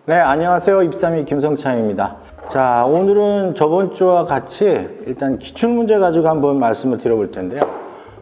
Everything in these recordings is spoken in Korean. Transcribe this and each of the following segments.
네, 안녕하세요. 입사미 김성창입니다. 자, 오늘은 저번 주와 같이 일단 기출문제 가지고 한번 말씀을 드려볼 텐데요.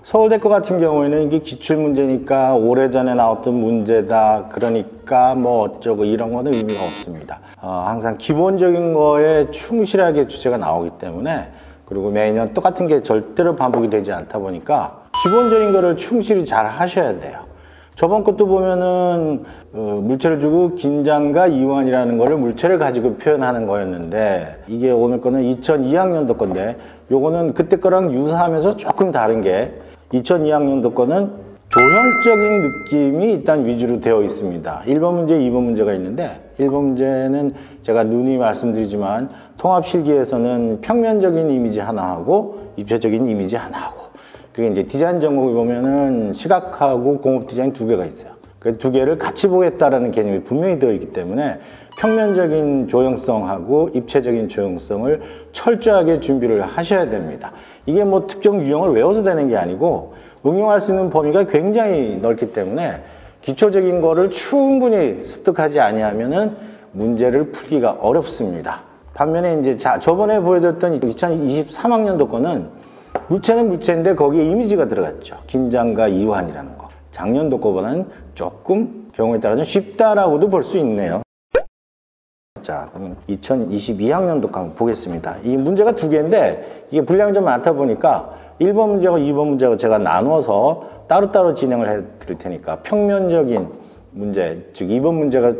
서울대 거 같은 경우에는 이게 기출문제니까 오래전에 나왔던 문제다, 그러니까 뭐 어쩌고 이런 거는 의미가 없습니다. 항상 기본적인 거에 충실하게 주제가 나오기 때문에, 그리고 매년 똑같은 게 절대로 반복이 되지 않다 보니까 기본적인 거를 충실히 잘 하셔야 돼요. 저번 것도 보면은 물체를 주고 긴장과 이완이라는 거를 물체를 가지고 표현하는 거였는데, 이게 오늘 거는 2002학년도 건데 요거는 그때 거랑 유사하면서 조금 다른 게, 2002학년도 거는 조형적인 느낌이 일단 위주로 되어 있습니다. 1번 문제, 2번 문제가 있는데, 1번 문제는 제가 누누이 말씀드리지만 통합실기에서는 평면적인 이미지 하나 하고 입체적인 이미지 하나 하고, 그게 이제 디자인 전공을 보면은 시각하고 공업 디자인 두 개가 있어요. 그 두 개를 같이 보겠다라는 개념이 분명히 들어있기 때문에 평면적인 조형성하고 입체적인 조형성을 철저하게 준비를 하셔야 됩니다. 이게 뭐 특정 유형을 외워서 되는 게 아니고 응용할 수 있는 범위가 굉장히 넓기 때문에 기초적인 거를 충분히 습득하지 아니하면은 문제를 풀기가 어렵습니다. 반면에 이제 저번에 보여드렸던 2023학년도 거는 물체는 물체인데 거기에 이미지가 들어갔죠. 긴장과 이완이라는 거. 작년도 거보다는 조금 경우에 따라서 쉽다라고도 볼 수 있네요. 자, 그럼 2022학년도 한번 보겠습니다. 이 문제가 두 개인데 이게 분량이 좀 많다 보니까 1번 문제하고 2번 문제하고 제가 나눠서 따로따로 진행을 해 드릴 테니까, 평면적인 문제, 즉 2번 문제가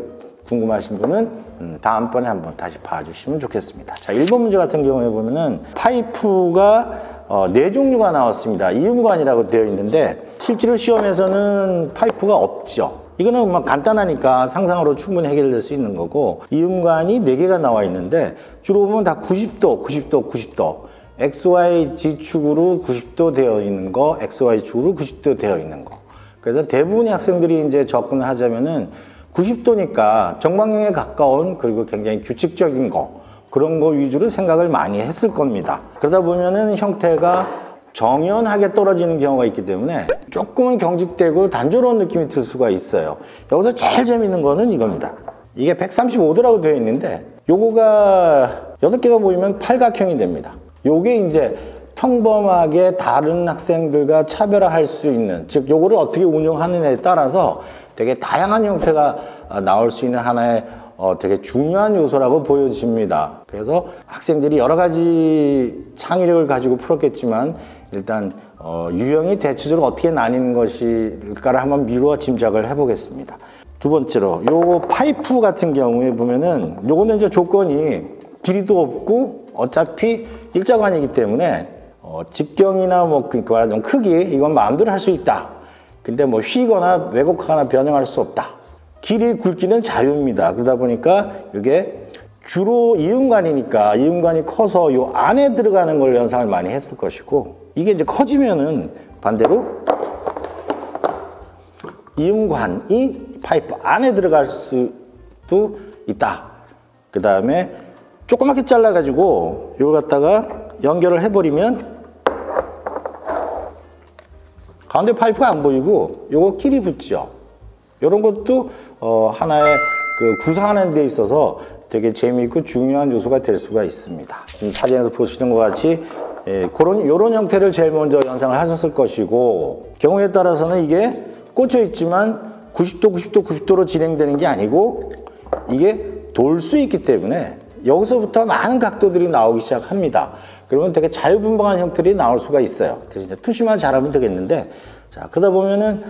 궁금하신 분은 다음번에 한번 다시 봐주시면 좋겠습니다. 자, 1번 문제 같은 경우에 보면은 파이프가 네 종류가 나왔습니다. 이음관이라고 되어 있는데 실제로 시험에서는 파이프가 없죠. 이거는 막 간단하니까 상상으로 충분히 해결될 수 있는 거고, 이음관이 4개가 나와 있는데 주로 보면 다 90도, 90도, 90도, XY G축으로 90도 되어 있는 거, XY 축으로 90도 되어 있는 거. 그래서 대부분의 학생들이 이제 접근을 하자면은 90도니까 정방향에 가까운, 그리고 굉장히 규칙적인 거, 그런 거 위주로 생각을 많이 했을 겁니다. 그러다 보면은 형태가 정연하게 떨어지는 경우가 있기 때문에 조금은 경직되고 단조로운 느낌이 들 수가 있어요. 여기서 제일 재밌는 거는 이겁니다. 이게 135도라고 되어 있는데 요거가 8개가 모이면 팔각형이 됩니다. 요게 이제 평범하게 다른 학생들과 차별화할 수 있는, 즉 요거를 어떻게 운영하느냐에 따라서 되게 다양한 형태가 나올 수 있는 하나의 되게 중요한 요소라고 보여집니다. 그래서 학생들이 여러 가지 창의력을 가지고 풀었겠지만 일단 유형이 대체적으로 어떻게 나뉘는 것일까를 한번 미루어 짐작을 해보겠습니다. 두 번째로 요 파이프 같은 경우에 보면은 요거는 이제 조건이 길이도 없고 어차피 일자관이기 때문에 직경이나 뭐 그 말하자면 크기, 이건 마음대로 할 수 있다. 근데 뭐 휘거나 왜곡하거나 변형할 수 없다. 길이 굵기는 자유입니다. 그러다 보니까 이게 주로 이음관이니까 이음관이 커서 요 안에 들어가는 걸 연상을 많이 했을 것이고, 이게 이제 커지면은 반대로 이음관이 파이프 안에 들어갈 수도 있다. 그 다음에 조그맣게 잘라가지고 이걸 갖다가 연결을 해버리면 가운데 파이프가 안 보이고 요거 끼리 붙죠. 이런 것도 하나의 그 구성하는 데 있어서 되게 재미있고 중요한 요소가 될 수가 있습니다. 지금 사진에서 보시는 것 같이 요런 형태를 제일 먼저 연상을 하셨을 것이고, 경우에 따라서는 이게 꽂혀 있지만 90도, 90도, 90도로 진행되는 게 아니고 이게 돌 수 있기 때문에 여기서부터 많은 각도들이 나오기 시작합니다. 그러면 되게 자유분방한 형태들이 나올 수가 있어요. 대신 투시만 잘하면 되겠는데, 자, 그러다 보면은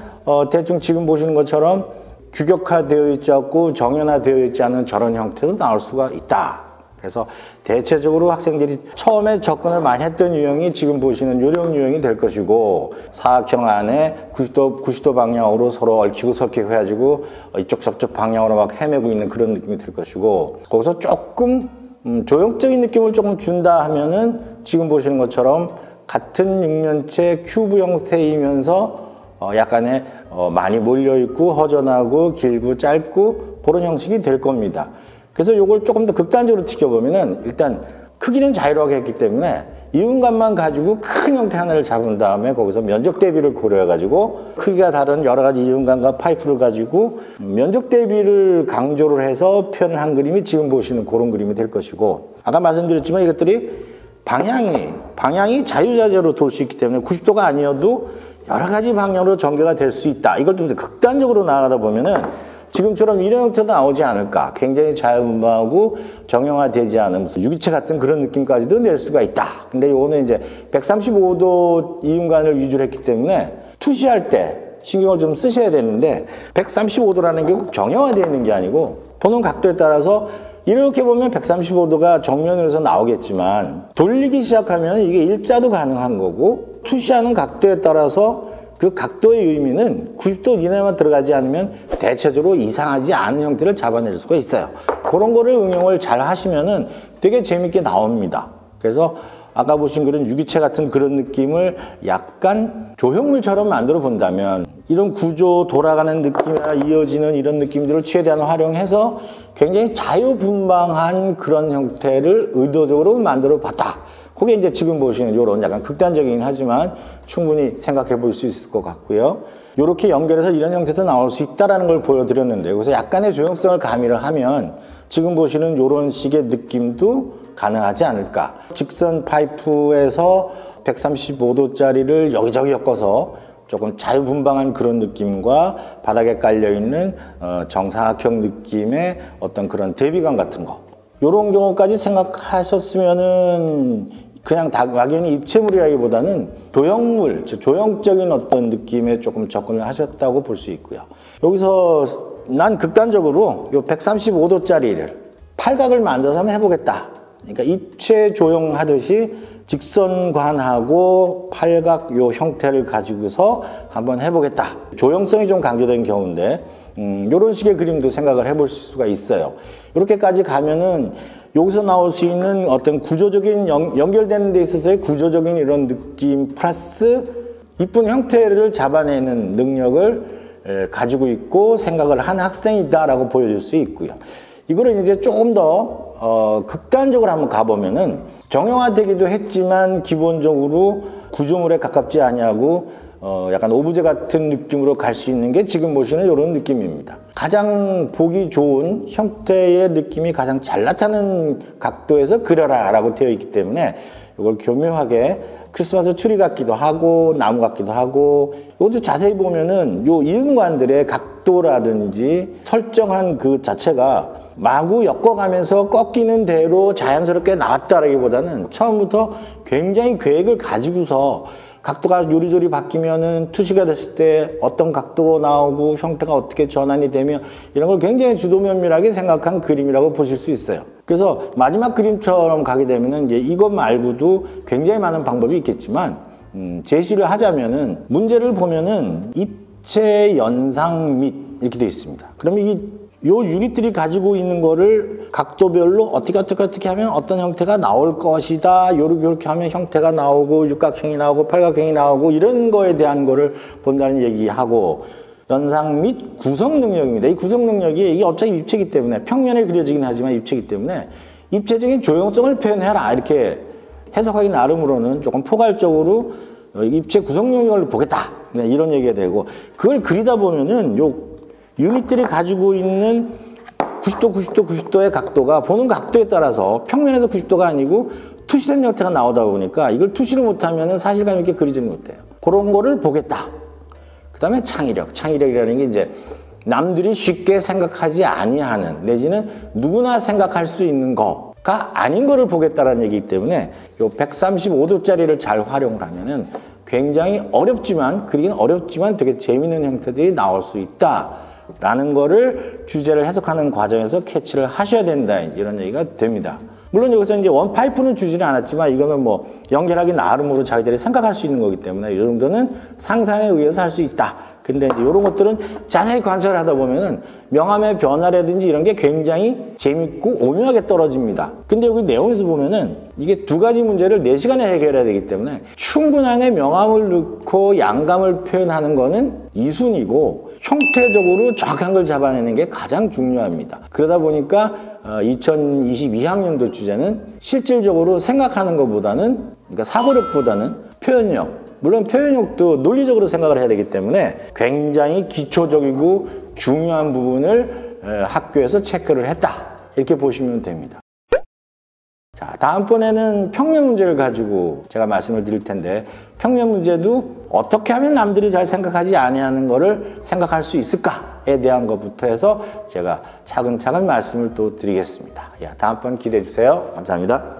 대충 지금 보시는 것처럼 규격화되어 있지 않고 정연화되어 있지 않은 저런 형태도 나올 수가 있다. 그래서 대체적으로 학생들이 처음에 접근을 많이 했던 유형이 지금 보시는 요령 유형이 될 것이고, 사각형 안에 90도 방향으로 서로 얽히고 설키고 해가지고 이쪽 저쪽 방향으로 막 헤매고 있는 그런 느낌이 들 것이고, 거기서 조금 조형적인 느낌을 조금 준다 하면은 지금 보시는 것처럼 같은 육면체 큐브 형태이면서 약간의 많이 몰려있고 허전하고 길고 짧고 그런 형식이 될 겁니다. 그래서 이걸 조금 더 극단적으로 튀겨보면은 일단 크기는 자유로하게 했기 때문에 이음관만 가지고 큰 형태 하나를 잡은 다음에 거기서 면적 대비를 고려해 가지고 크기가 다른 여러 가지 이음관과 파이프를 가지고 면적 대비를 강조를 해서 표현한 그림이 지금 보시는 그런 그림이 될 것이고, 아까 말씀드렸지만 이것들이 방향이 자유자재로 돌 수 있기 때문에 90도가 아니어도 여러 가지 방향으로 전개가 될 수 있다. 이걸 좀 극단적으로 나아가다 보면은 지금처럼 이런 형태도 나오지 않을까. 굉장히 자유분방하고 정형화되지 않은 무슨 유기체 같은 그런 느낌까지도 낼 수가 있다. 근데 요거는 이제 135도 이음관을 위주로 했기 때문에 투시할 때 신경을 좀 쓰셔야 되는데, 135도라는 게 꼭 정형화되어 있는 게 아니고 보는 각도에 따라서 이렇게 보면 135도가 정면으로서 나오겠지만 돌리기 시작하면 이게 일자도 가능한 거고, 투시하는 각도에 따라서 그 각도의 의미는 90도 이내만 들어가지 않으면 대체적으로 이상하지 않은 형태를 잡아낼 수가 있어요. 그런 거를 응용을 잘 하시면은 되게 재밌게 나옵니다. 그래서 아까 보신 그런 유기체 같은 그런 느낌을 약간 조형물처럼 만들어 본다면, 이런 구조, 돌아가는 느낌이나 이어지는 이런 느낌들을 최대한 활용해서 굉장히 자유분방한 그런 형태를 의도적으로 만들어 봤다. 그게 이제 지금 보시는 이런 약간 극단적이긴 하지만 충분히 생각해 볼 수 있을 것 같고요. 이렇게 연결해서 이런 형태도 나올 수 있다는 걸 보여드렸는데, 그래서 약간의 조형성을 가미를 하면 지금 보시는 이런 식의 느낌도 가능하지 않을까. 직선 파이프에서 135도짜리를 여기저기 엮어서 조금 자유분방한 그런 느낌과 바닥에 깔려있는 정사각형 느낌의 어떤 그런 대비감 같은 거, 이런 경우까지 생각하셨으면은 그냥 막연히 입체물이라기보다는 조형물, 조형적인 어떤 느낌에 조금 접근을 하셨다고 볼 수 있고요. 여기서 난 극단적으로 이 135도짜리를 팔각을 만들어서 한번 해보겠다. 그러니까 입체 조형하듯이 직선관하고 팔각 요 형태를 가지고서 한번 해보겠다. 조형성이 좀 강조된 경우인데 이런 식의 그림도 생각을 해볼 수가 있어요. 이렇게까지 가면은 여기서 나올 수 있는 어떤 구조적인 연결되는 데 있어서의 구조적인 이런 느낌 플러스 이쁜 형태를 잡아내는 능력을 가지고 있고 생각을 한 학생이다라고 보여줄 수 있고요. 이거를 이제 조금 더 극단적으로 한번 가보면은 정형화되기도 했지만 기본적으로 구조물에 가깝지 아니하고 약간 오브제 같은 느낌으로 갈 수 있는 게 지금 보시는 이런 느낌입니다. 가장 보기 좋은 형태의 느낌이 가장 잘 나타나는 각도에서 그려라 라고 되어 있기 때문에 이걸 교묘하게 크리스마스 트리 같기도 하고 나무 같기도 하고, 이것도 자세히 보면은 요 이음관들의 각도라든지 설정한 그 자체가 마구 엮어가면서 꺾이는 대로 자연스럽게 나왔다라기보다는 처음부터 굉장히 계획을 가지고서 각도가 요리조리 바뀌면은 투시가 됐을 때 어떤 각도가 나오고 형태가 어떻게 전환이 되며 이런 걸 굉장히 주도면밀하게 생각한 그림이라고 보실 수 있어요. 그래서 마지막 그림처럼 가게 되면은 이제 이것 말고도 굉장히 많은 방법이 있겠지만 제시를 하자면은 문제를 보면은 입체 연상 및 이렇게 되어 있습니다. 그러면 요 유닛들이 가지고 있는 거를 각도별로 어떻게 하면 어떤 형태가 나올 것이다. 요렇게 하면 형태가 나오고 육각형이 나오고 팔각형이 나오고 이런 거에 대한 거를 본다는 얘기하고, 연상 및 구성 능력입니다. 이 구성 능력이 이게 어차피 입체이기 때문에 평면에 그려지긴 하지만 입체이기 때문에 입체적인 조형성을 표현해라. 이렇게 해석하기 나름으로는 조금 포괄적으로 입체 구성 능력을 보겠다. 이런 얘기가 되고, 그걸 그리다 보면은 요 유닛들이 가지고 있는 90도의 각도가 보는 각도에 따라서 평면에서 90도가 아니고 투시된 형태가 나오다 보니까 이걸 투시를 못하면 사실감 있게 그리지는 못해요. 그런 거를 보겠다. 그 다음에 창의력이라는 게 이제 남들이 쉽게 생각하지 아니하는 내지는 누구나 생각할 수 있는 거가 아닌 거를 보겠다라는 얘기이기 때문에 이 135도짜리를 잘 활용을 하면은 굉장히 그리긴 어렵지만 되게 재밌는 형태들이 나올 수 있다. 라는 거를 주제를 해석하는 과정에서 캐치를 하셔야 된다, 이런 얘기가 됩니다. 물론 여기서 이제 원파이프는 주지는 않았지만 이거는 뭐 연결하기 나름으로 자기들이 생각할 수 있는 거기 때문에 이 정도는 상상에 의해서 할 수 있다. 근데 이제 이런 것들은 자세히 관찰을 하다 보면은 명암의 변화라든지 이런 게 굉장히 재밌고 오묘하게 떨어집니다. 근데 여기 내용에서 보면은 이게 두 가지 문제를 4시간에 해결해야 되기 때문에 충분하게 명암을 넣고 양감을 표현하는 거는 2순위고 형태적으로 정확한 걸 잡아내는 게 가장 중요합니다. 그러다 보니까 2022학년도 주제는 실질적으로 생각하는 것보다는 그러니까 사고력보다는 표현력, 물론 표현력도 논리적으로 생각을 해야 되기 때문에 굉장히 기초적이고 중요한 부분을 학교에서 체크를 했다, 이렇게 보시면 됩니다. 자, 다음번에는 평면 문제를 가지고 제가 말씀을 드릴 텐데, 평면 문제도 어떻게 하면 남들이 잘 생각하지 아니하는 거를 생각할 수 있을까에 대한 것부터 해서 제가 차근차근 말씀을 또 드리겠습니다. 다음번 기대해 주세요. 감사합니다.